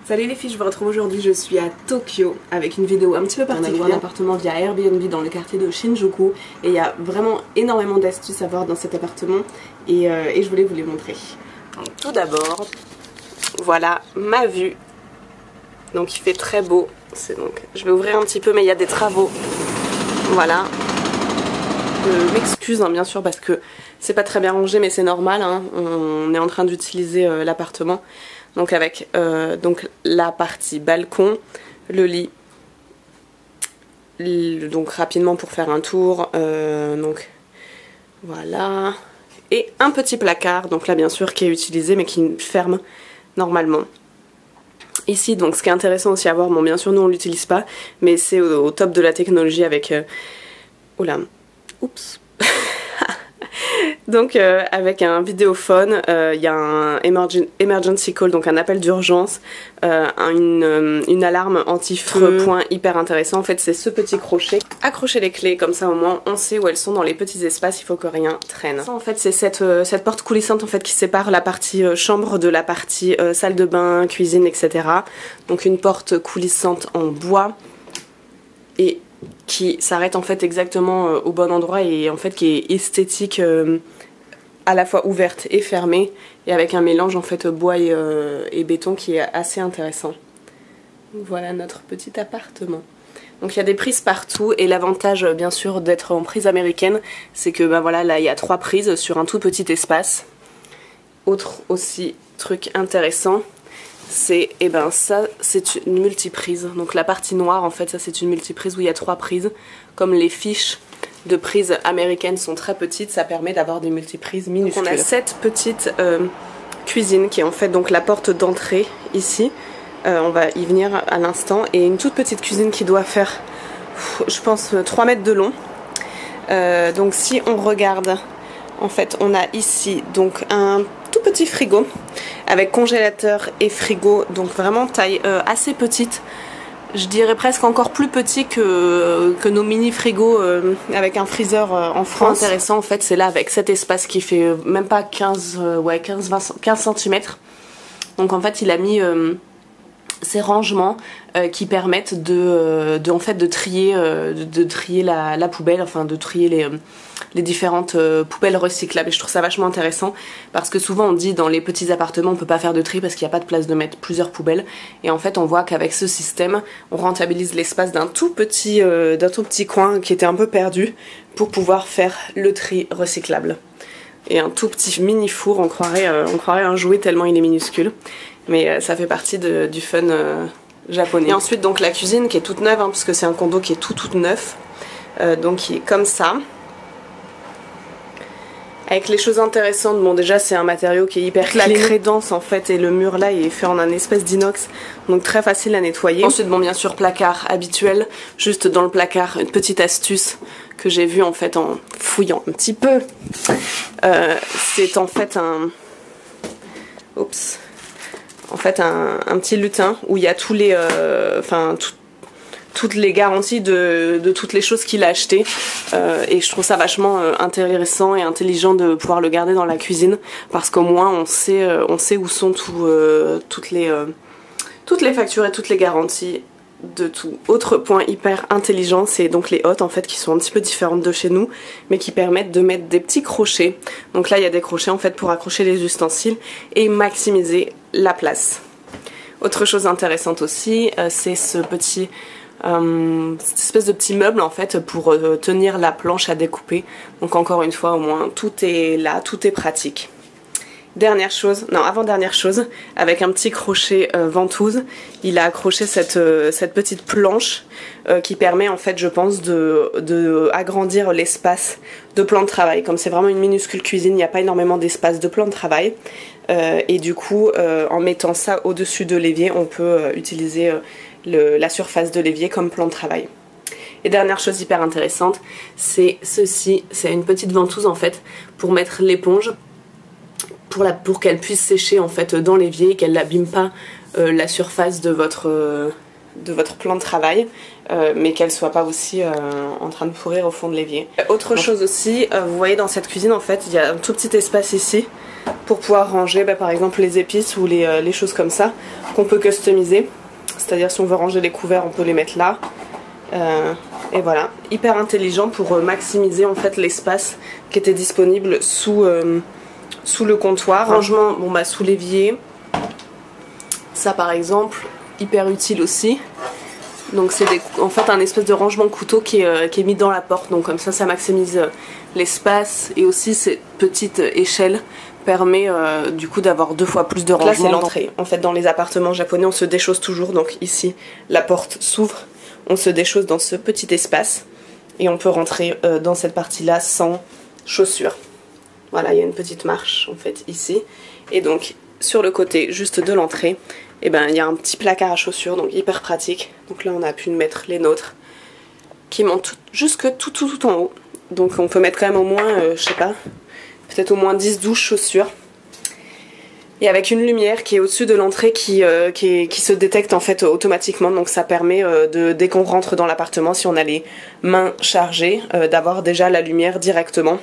Salut les filles, je vous retrouve aujourd'hui, je suis à Tokyo avec une vidéo un petit peu particulière. On a loué un appartement via Airbnb dans le quartier de Shinjuku et il y a vraiment énormément d'astuces à voir dans cet appartement et je voulais vous les montrer. Donc, tout d'abord, voilà ma vue. Donc il fait très beau, je vais ouvrir un petit peu mais il y a des travaux. Voilà. Je m'excuse bien sûr parce que c'est pas très bien rangé mais c'est normal, hein. On est en train d'utiliser l'appartement. Donc avec donc la partie balcon, le lit, donc rapidement pour faire un tour, donc voilà, et un petit placard, donc là bien sûr qui est utilisé mais qui ferme normalement. Ici donc ce qui est intéressant aussi à voir, bon bien sûr nous on l'utilise pas, mais c'est au top de la technologie avec, oula, oups. Donc avec un vidéophone, il y a un emergency call, donc un appel d'urgence, une alarme anti-feu, point hyper intéressant. En fait c'est ce petit crochet, accrocher les clés comme ça au moins on sait où elles sont dans les petits espaces, il faut que rien traîne. Ça, en fait c'est cette porte coulissante en fait qui sépare la partie chambre de la partie salle de bain, cuisine, etc. Donc une porte coulissante en bois et qui s'arrête en fait exactement au bon endroit et en fait qui est esthétique, à la fois ouverte et fermée et avec un mélange en fait bois et béton qui est assez intéressant. Voilà notre petit appartement. Donc il y a des prises partout et l'avantage bien sûr d'être en prise américaine c'est que voilà, là il y a 3 prises sur un tout petit espace. Autre aussi truc intéressant, c'est ça c'est une multiprise. Donc la partie noire en fait ça c'est une multiprise où il y a 3 prises. Comme les fiches de prises américaines sont très petites, ça permet d'avoir des multiprises minuscules. Donc on a cette petite cuisine qui est en fait donc la porte d'entrée ici. On va y venir à l'instant. Et une toute petite cuisine qui doit faire je pense 3 mètres de long. Donc si on regarde, en fait on a ici donc un tout petit frigo avec congélateur et frigo, donc vraiment taille assez petite, je dirais presque encore plus petit que nos mini frigos avec un freezer en France. Intéressant en fait c'est là avec cet espace qui fait même pas 15 cm. Donc en fait il a mis ces rangements qui permettent de trier, la poubelle, enfin de trier les différentes poubelles recyclables. Et je trouve ça vachement intéressant parce que souvent on dit dans les petits appartements on peut pas faire de tri parce qu'il n'y a pas de place de mettre plusieurs poubelles, et en fait on voit qu'avec ce système on rentabilise l'espace d'un tout petit coin qui était un peu perdu pour pouvoir faire le tri recyclable. Et un tout petit mini four, on croirait un jouet tellement il est minuscule, mais ça fait partie du fun japonais. Et ensuite donc la cuisine qui est toute neuve, hein, parce que c'est un condo qui est tout neuf, donc qui est comme ça. Avec les choses intéressantes, bon déjà c'est un matériau qui est hyper clean. La crédence en fait, et le mur là il est fait en un espèce d'inox, donc très facile à nettoyer. Ensuite bon bien sûr placard habituel, juste dans le placard une petite astuce que j'ai vue en fait en fouillant un petit peu. C'est en fait un petit lutin où il y a tous les toutes les garanties de toutes les choses qu'il a achetées, et je trouve ça vachement intéressant et intelligent de pouvoir le garder dans la cuisine parce qu'au moins on sait où sont toutes les factures et toutes les garanties de tout. Autre point hyper intelligent, c'est donc les hottes en fait qui sont un petit peu différentes de chez nous mais qui permettent de mettre des petits crochets. Donc là il y a des crochets en fait pour accrocher les ustensiles et maximiser la place. Autre chose intéressante aussi, c'est cette espèce de petit meuble en fait pour tenir la planche à découper. Donc encore une fois au moins tout est là, tout est pratique. Avant-dernière chose, avec un petit crochet ventouse, il a accroché cette petite planche qui permet en fait je pense de agrandir l'espace de plan de travail. Comme c'est vraiment une minuscule cuisine, il n'y a pas énormément d'espace de plan de travail, et du coup en mettant ça au-dessus de l'évier on peut utiliser la surface de l'évier comme plan de travail. Et dernière chose hyper intéressante, c'est ceci, c'est une petite ventouse en fait pour mettre l'éponge pour qu'elle puisse sécher en fait dans l'évier et qu'elle n'abîme pas la surface de votre plan de travail, mais qu'elle soit pas aussi en train de pourrir au fond de l'évier. Autre chose aussi, vous voyez dans cette cuisine en fait il y a un tout petit espace ici pour pouvoir ranger par exemple les épices ou les choses comme ça qu'on peut customiser. C'est-à-dire si on veut ranger les couverts, on peut les mettre là. Et voilà, hyper intelligent pour maximiser en fait l'espace qui était disponible sous le comptoir. Rangement sous l'évier. Ça par exemple, hyper utile aussi. Donc c'est en fait un espèce de rangement couteau qui est mis dans la porte. Donc comme ça maximise l'espace. Et aussi cette petite échelle permet du coup d'avoir 2 fois plus de rangement. Là c'est l'entrée. En fait dans les appartements japonais on se déchausse toujours. Donc ici la porte s'ouvre. On se déchausse dans ce petit espace. Et on peut rentrer dans cette partie là sans chaussures. Voilà, il y a une petite marche en fait ici. Et donc sur le côté juste de l'entrée, il y a un petit placard à chaussures, donc hyper pratique. Donc là on a pu mettre les nôtres qui montent jusque tout en haut. Donc on peut mettre quand même au moins, je sais pas, peut-être au moins 10-12 chaussures. Et avec une lumière qui est au-dessus de l'entrée qui se détecte en fait automatiquement. Donc ça permet dès qu'on rentre dans l'appartement, si on a les mains chargées, d'avoir déjà la lumière directement.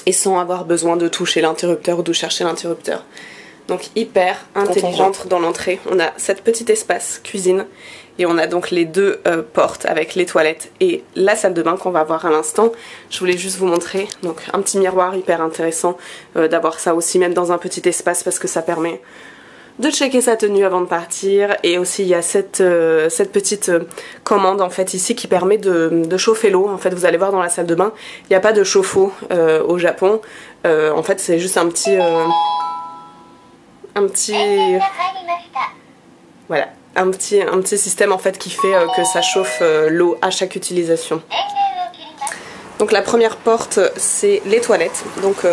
Et sans avoir besoin de toucher l'interrupteur ou de chercher l'interrupteur. Donc hyper intelligent. Quand on rentre dans l'entrée, on a cet petit espace cuisine et on a donc les 2 portes avec les toilettes et la salle de bain qu'on va voir à l'instant. Je voulais juste vous montrer donc un petit miroir hyper intéressant d'avoir ça aussi même dans un petit espace parce que ça permet de checker sa tenue avant de partir. Et aussi il y a cette petite commande en fait ici qui permet de chauffer l'eau. En fait vous allez voir dans la salle de bain, il n'y a pas de chauffe-eau au Japon. En fait c'est juste un petit voilà, un petit système en fait qui fait que ça chauffe l'eau à chaque utilisation. Donc la première porte c'est les toilettes. Donc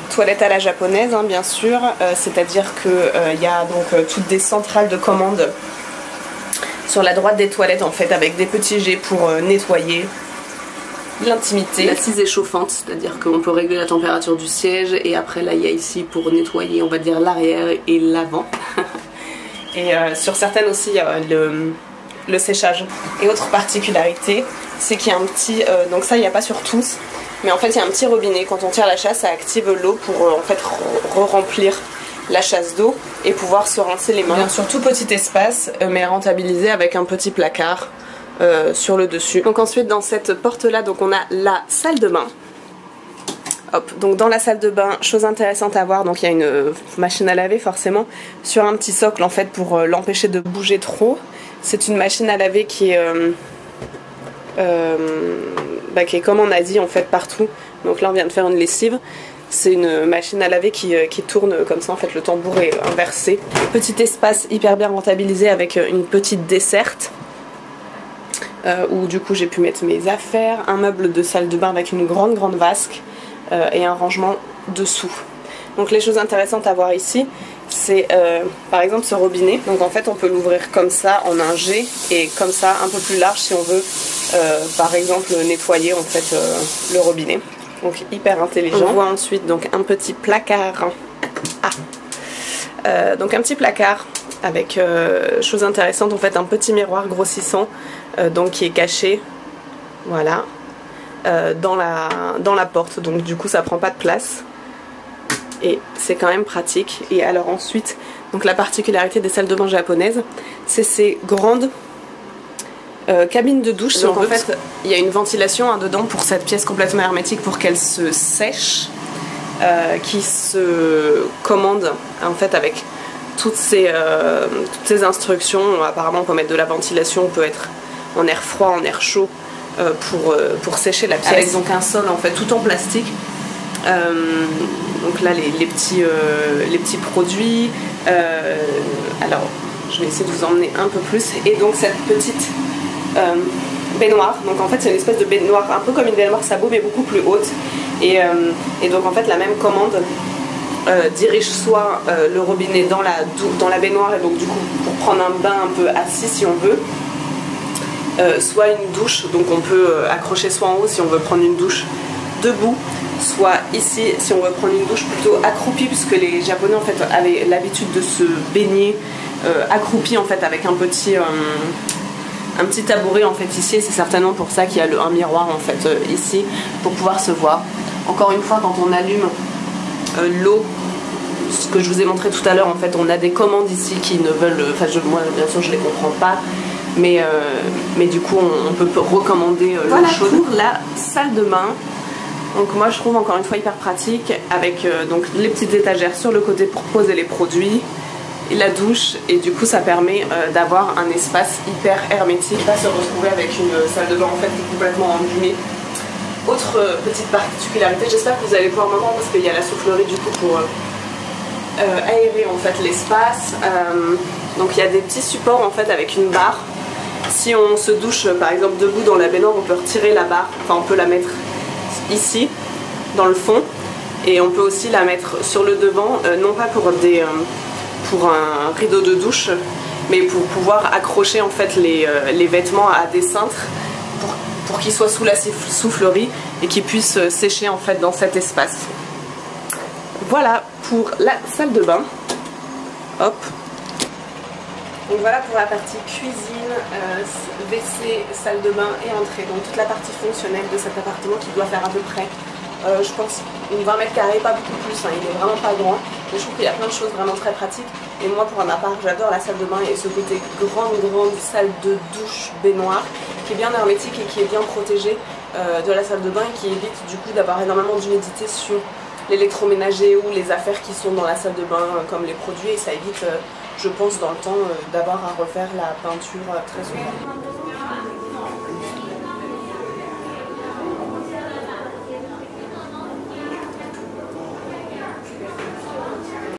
toilettes à la japonaise hein, bien sûr, c'est-à-dire que y a donc toutes des centrales de commande sur la droite des toilettes en fait avec des petits jets pour nettoyer l'intimité. L'assise est chauffante, c'est-à-dire qu'on peut régler la température du siège et après là il y a ici pour nettoyer on va dire l'arrière et l'avant. Et sur certaines aussi il y a le séchage. Et autre particularité c'est qu'il y a un petit, donc ça il n'y a pas sur tous, mais en fait il y a un petit robinet, quand on tire la chasse ça active l'eau pour en fait re-remplir la chasse d'eau et pouvoir se rincer les mains. Bien sûr tout petit espace mais rentabilisé avec un petit placard sur le dessus. Donc ensuite dans cette porte là donc on a la salle de bain. Hop, donc dans la salle de bain, chose intéressante à voir, donc il y a une machine à laver forcément sur un petit socle en fait pour l'empêcher de bouger trop. C'est une machine à laver qui est comme en Asie en fait partout. Donc là on vient de faire une lessive. C'est une machine à laver qui tourne comme ça en fait, le tambour est inversé. Petit espace hyper bien rentabilisé avec une petite desserte. Où du coup j'ai pu mettre mes affaires, un meuble de salle de bain avec une grande vasque et un rangement dessous. Donc les choses intéressantes à voir ici c'est par exemple ce robinet. Donc en fait on peut l'ouvrir comme ça en un jet et comme ça un peu plus large si on veut par exemple nettoyer en fait le robinet. Donc hyper intelligent. On voit ensuite donc un petit placard. Donc un petit placard avec chose intéressante en fait un petit miroir grossissant donc qui est caché voilà dans la porte, donc du coup ça prend pas de place et c'est quand même pratique. Et alors ensuite donc la particularité des salles de bain japonaises c'est ces grandes cabines de douche. Donc en fait il y a une ventilation dedans pour cette pièce complètement hermétique pour qu'elle se sèche qui se commande en fait avec toutes ces instructions. Apparemment on peut mettre de la ventilation, on peut être en air froid, en air chaud pour sécher la pièce. Avec donc un sol en fait tout en plastique. Donc là les petits produits. Alors je vais essayer de vous emmener un peu plus. Et donc cette petite baignoire. Donc en fait c'est une espèce de baignoire un peu comme une baignoire sabot mais beaucoup plus haute. Et donc en fait la même commande dirige soit le robinet dans la baignoire et donc du coup pour prendre un bain un peu assis si on veut, soit une douche, donc on peut accrocher soit en haut si on veut prendre une douche debout, soit ici si on veut prendre une douche plutôt accroupie, puisque les Japonais en fait avaient l'habitude de se baigner accroupi en fait avec un petit tabouret en fait ici, et c'est certainement pour ça qu'il y a un miroir en fait ici pour pouvoir se voir. Encore une fois quand on allume l'eau, ce que je vous ai montré tout à l'heure, en fait on a des commandes ici qui ne veulent, enfin moi bien sûr je les comprends pas, mais du coup on peut recommander l'eau chaude. Pour la salle de bain, donc moi je trouve encore une fois hyper pratique avec donc les petites étagères sur le côté pour poser les produits et la douche, et du coup ça permet d'avoir un espace hyper hermétique, pas se retrouver avec une salle de bain en fait qui est complètement embumée. Autre petite particularité, j'espère que vous allez pouvoir m'entendre parce qu'il y a la soufflerie du coup pour aérer en fait l'espace. Donc il y a des petits supports en fait avec une barre. Si on se douche par exemple debout dans la baignoire, on peut retirer la barre, enfin on peut la mettre ici dans le fond, et on peut aussi la mettre sur le devant, non pas pour un rideau de douche, mais pour pouvoir accrocher en fait les vêtements à des cintres pour qu'ils soient sous la soufflerie et qu'ils puissent sécher en fait dans cet espace. Voilà pour la salle de bain. Hop. Donc voilà pour la partie cuisine, WC, salle de bain et entrée. Donc toute la partie fonctionnelle de cet appartement qui doit faire à peu près, je pense, une 20 mètres carrés, pas beaucoup plus, hein, il est vraiment pas grand. Mais je trouve qu'il y a plein de choses vraiment très pratiques. Et moi pour ma part, j'adore la salle de bain et ce côté grande salle de douche baignoire qui est bien hermétique et qui est bien protégée de la salle de bain et qui évite du coup d'avoir énormément d'humidité sur l'électroménager ou les affaires qui sont dans la salle de bain comme les produits, et ça évite je pense dans le temps d'avoir à refaire la peinture très souvent.